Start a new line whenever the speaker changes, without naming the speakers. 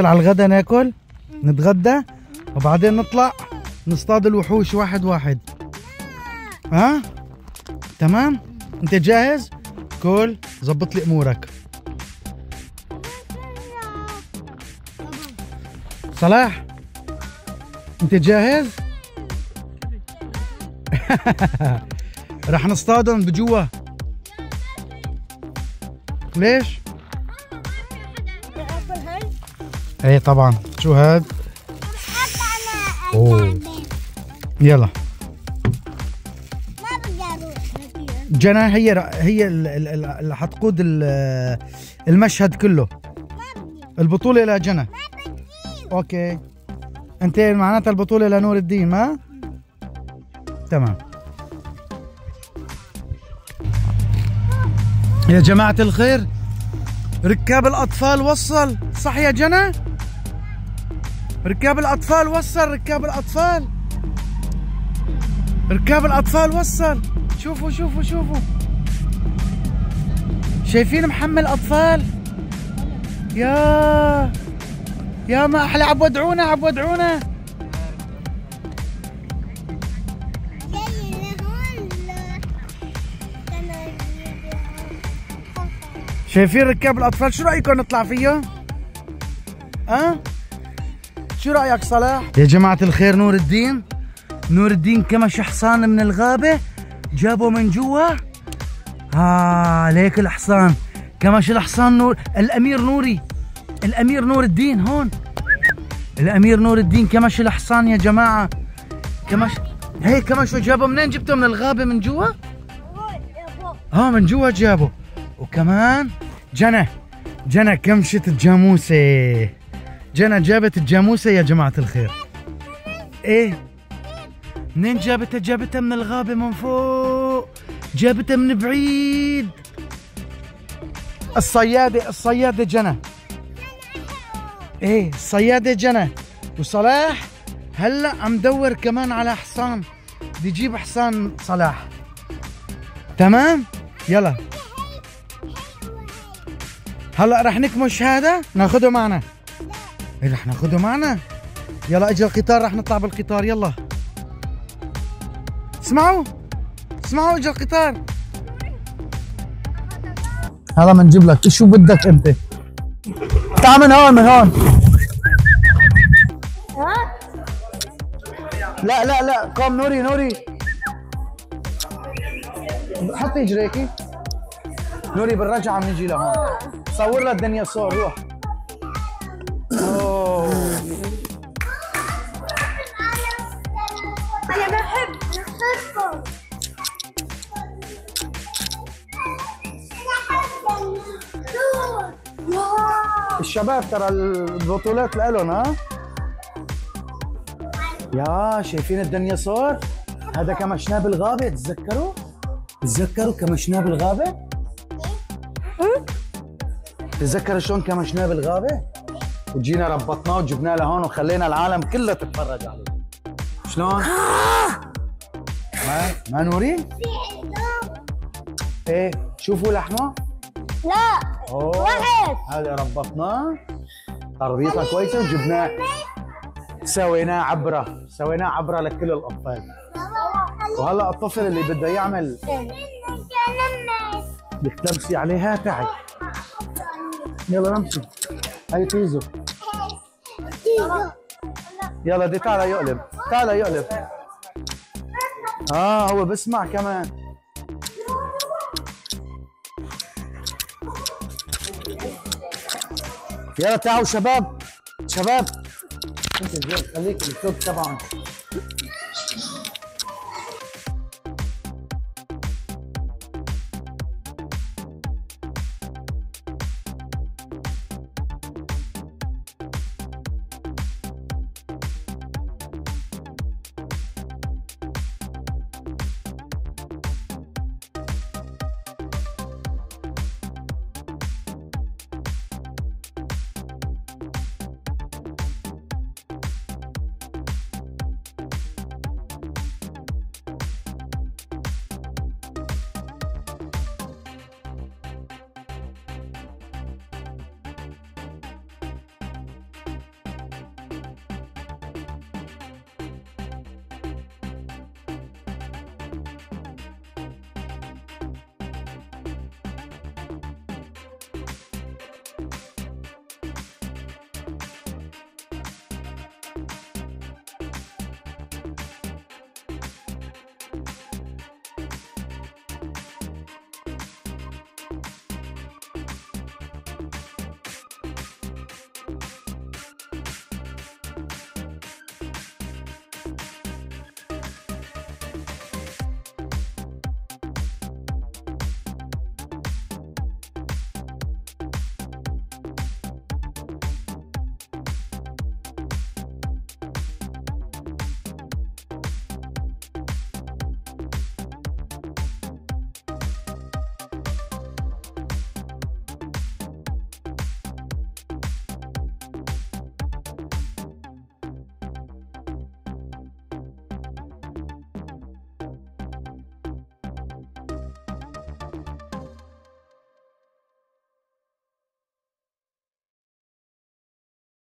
على الغدا ناكل نتغدى وبعدين نطلع نصطاد الوحوش واحد واحد. ها تمام؟ انت جاهز؟ كل زبط لي امورك. صلاح انت جاهز؟ رح نصطادهم بجوا. ليش؟ ايه طبعا. شو هاد؟ اوه يلا. جنى هي اللي حتقود المشهد كله. البطولة لجنى. اوكي. انت معناتها البطولة لنور الدين ما؟ تمام. يا جماعة الخير ركاب الأطفال وصل. صح يا جنى؟ ركاب الأطفال وصل. ركاب الأطفال وصل. شوفوا شوفوا شوفوا، شايفين محمل أطفال؟ يا ما أحلى. عبودعونا. شايفين ركاب الأطفال؟ شو رأيكم نطلع فيه؟ شو رأيك صلاح؟ يا جماعة الخير نور الدين كمش حصان من الغابة، جابه من جوا. ليك الحصان كمش الحصان. الأمير نور الدين هون. الأمير نور الدين كمش الحصان يا جماعة. كمش جابه منين؟ جبته من الغابة من جوا؟ من جوا جابه. وكمان جنى كمشت الجاموسة. جنى جابت الجاموسة يا جماعة الخير. ايه منين جابتها؟ جابتها من الغابة من فوق، جابتها من بعيد. الصيادة جنى. ايه الصيادة جنى. وصلاح هلا عم دور كمان على حصان، بدي يجيب حصان صلاح. تمام يلا هلا رح نكمش هذا ناخده معنا. ايه رح ناخده معنا. يلا اجى القطار، رح نطلع بالقطار. يلا اسمعوا اجى القطار. هلا بنجيب لك شو بدك انت. تعال من هون. لا قوم نوري حطي اجريكي. نوري بالرجعة عم نجي لهون. صور لها الدنيا صور. روح.
أنا بحبكم.
الشباب ترى البطولات لهم. يا شايفين الدنياصور؟ هذا كمشناه بالغابة. تتذكروا كمشناه بالغابة؟ تتذكروا شلون كمشناه بالغابة؟ وجينا ربطناه وجبناه لهون وخلينا العالم كلها تتفرج عليه. شلون؟ ما نوري؟ ايه شوفوا لحمه؟
لا واحد.
هذا ربطناه تربيطه كويسه وجبناه سويناه عبره لكل الاطفال. وهلا الطفل اللي بده يعمل بدك تلبسي عليها. تعي يلا نمشي. هي تيزو. يلا دي تعال يقلب. هو بسمع كمان. يلا تعالوا شباب. انت خليك الكوب تبعهم.